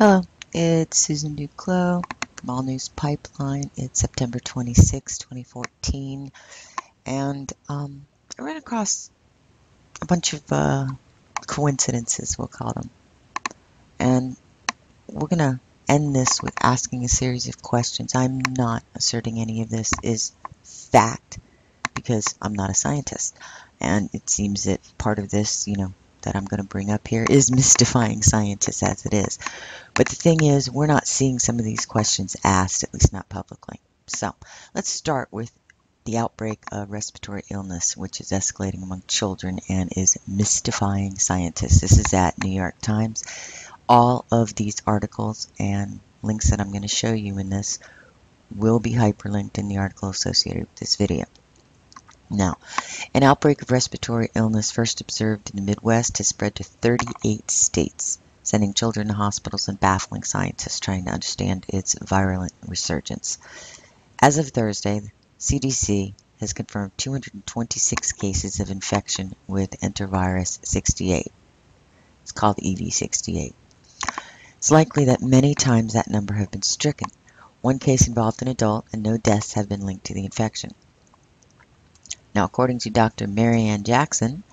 Hello, it's Susan Duclos from All News Pipeline. It's September 26, 2014, and I ran across a bunch of coincidences, we'll call them. And we're going to end this with asking a series of questions. I'm not asserting any of this is fact because I'm not a scientist. And it seems that part of this, that I'm going to bring up here is mystifying scientists as it is. But the thing is, we're not seeing some of these questions asked, at least not publicly. So let's start with the outbreak of respiratory illness, which is escalating among children and is mystifying scientists. This is at New York Times. All of these articles and links that I'm going to show you in this will be hyperlinked in the article associated with this video. Now, an outbreak of respiratory illness first observed in the Midwest has spread to 38 states, sending children to hospitals and baffling scientists trying to understand its virulent resurgence. As of Thursday, the CDC has confirmed 226 cases of infection with enterovirus 68. It's called EV68. It's likely that many times that number have been stricken. One case involved an adult, and no deaths have been linked to the infection. Now, according to Dr. Mary Ann Jackson,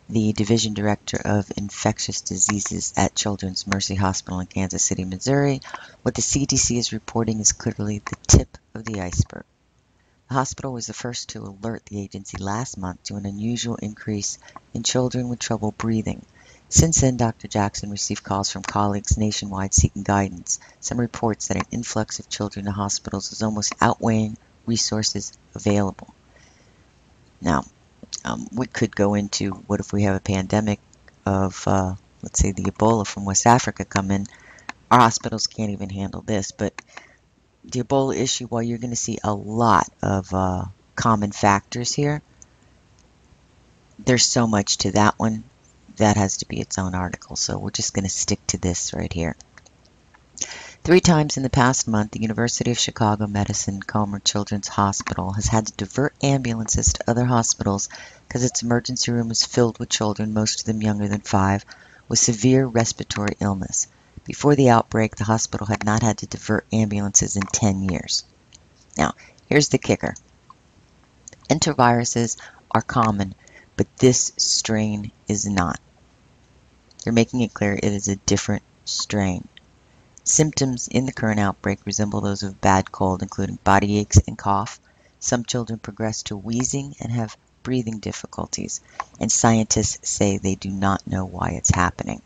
the Division Director of Infectious Diseases at Children's Mercy Hospital in Kansas City, Missouri, what the CDC is reporting is clearly the tip of the iceberg. The hospital was the first to alert the agency last month to an unusual increase in children with trouble breathing. Since then, Dr. Jackson received calls from colleagues nationwide seeking guidance. Some reports that an influx of children to hospitals is almost outweighing resources available. Now, we could go into what if we have a pandemic of, let's say, the Ebola from West Africa come in. Our hospitals can't even handle this. But the Ebola issue, while you're going to see a lot of common factors here, there's so much to that one. That has to be its own article. So we're just going to stick to this right here. 3 times in the past month, the University of Chicago Medicine Comer Children's Hospital has had to divert ambulances to other hospitals because its emergency room is filled with children, most of them younger than 5, with severe respiratory illness. Before the outbreak, the hospital had not had to divert ambulances in 10 years. Now, here's the kicker. Enteroviruses are common, but this strain is not. They're making it clear it is a different strain. Symptoms in the current outbreak resemble those of a bad cold, including body aches and cough. Some children progress to wheezing and have breathing difficulties, and scientists say they do not know why it's happening.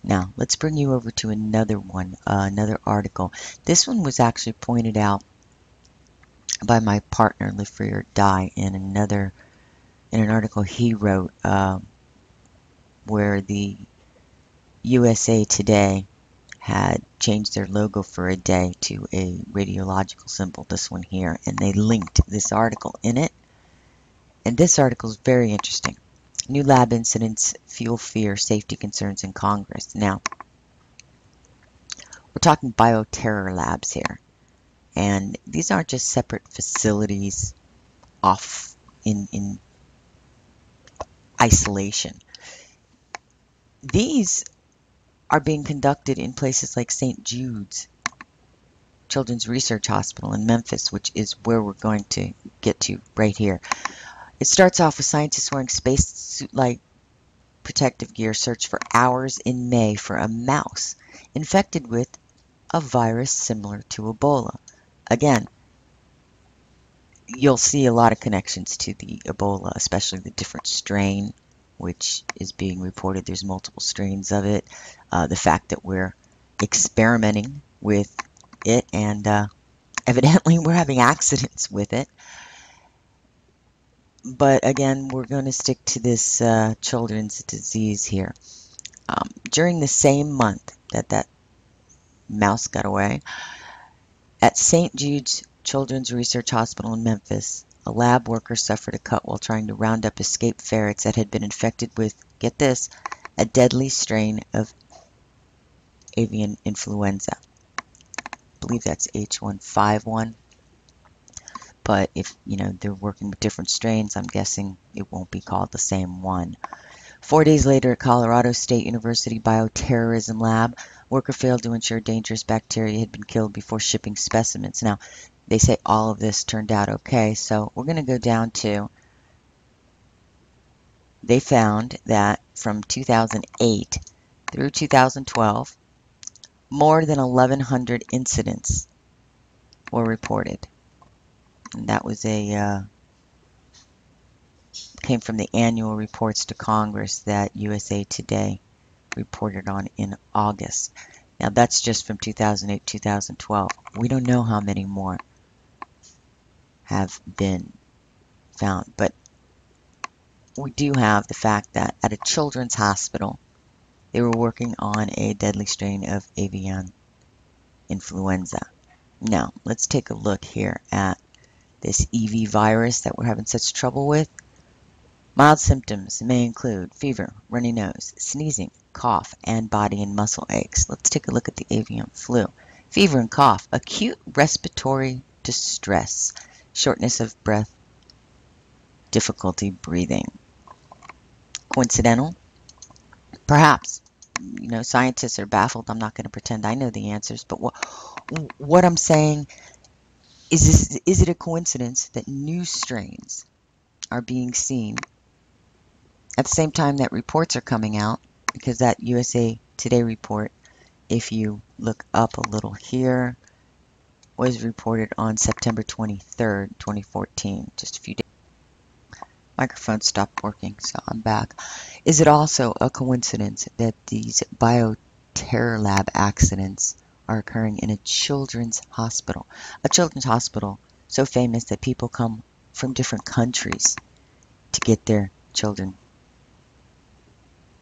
Now, let's bring you over to another one, another article. This one was actually pointed out by my partner, Live Free or Die, in an article he wrote where the USA Today had changed their logo for a day to a radiological symbol, this one here, and they linked this article in it. And this article is very interesting. New lab incidents fuel fear, safety concerns in Congress. Now, we're talking bioterror labs here. And these aren't just separate facilities off in isolation. These are being conducted in places like St. Jude's Children's Research Hospital in Memphis, which is where we're going to get to right here. It starts off with scientists wearing spacesuit-like protective gear search for hours in May for a mouse infected with a virus similar to Ebola. Again, you'll see a lot of connections to the Ebola, especially the different strain which is being reported. There's multiple strains of it. The fact that we're experimenting with it and evidently we're having accidents with it. But again, we're going to stick to this children's disease here. During the same month that mouse got away, at St. Jude's Children's Research Hospital in Memphis, a lab worker suffered a cut while trying to round up escaped ferrets that had been infected with, get this, a deadly strain of avian influenza. I believe that's H1N1. But if, they're working with different strains, I'm guessing it won't be called the same one. 4 days later at Colorado State University bioterrorism lab, worker failed to ensure dangerous bacteria had been killed before shipping specimens. Now, they say all of this turned out okay, so we're going to go down to, they found that from 2008 through 2012, more than 1,100 incidents were reported. And that was came from the annual reports to Congress that USA Today reported on in August. Now that's just from 2008, 2012. We don't know how many more have been found, but we do have the fact that at a children's hospital, they were working on a deadly strain of avian influenza. Now, let's take a look here at this EV virus that we're having such trouble with. Mild symptoms may include fever, runny nose, sneezing, cough, and body and muscle aches. Let's take a look at the avian flu. Fever and cough, acute respiratory distress, shortness of breath, difficulty breathing. Coincidental? Perhaps. Scientists are baffled. I'm not going to pretend I know the answers, but what I'm saying is it a coincidence that new strains are being seen at the same time that reports are coming out? Because that USA Today report, if you look up a little here, was reported on September 23rd, 2014, just a few days. Microphone stopped working, so I'm back. Is it also a coincidence that these bioterror lab accidents are occurring in a children's hospital? A children's hospital so famous that people come from different countries to get their children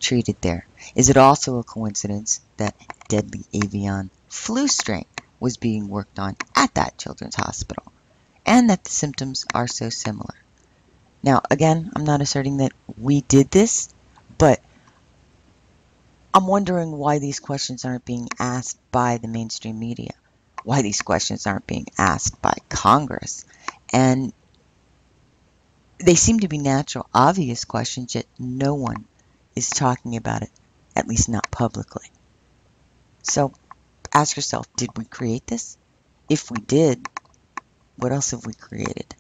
treated there. Is it also a coincidence that deadly avian flu strain was being worked on at that children's hospital, and that the symptoms are so similar? Now, again, I'm not asserting that we did this, but I'm wondering why these questions aren't being asked by the mainstream media, why these questions aren't being asked by Congress. And they seem to be natural, obvious questions, yet no one is talking about it, at least not publicly. So ask yourself, did we create this? If we did, what else have we created?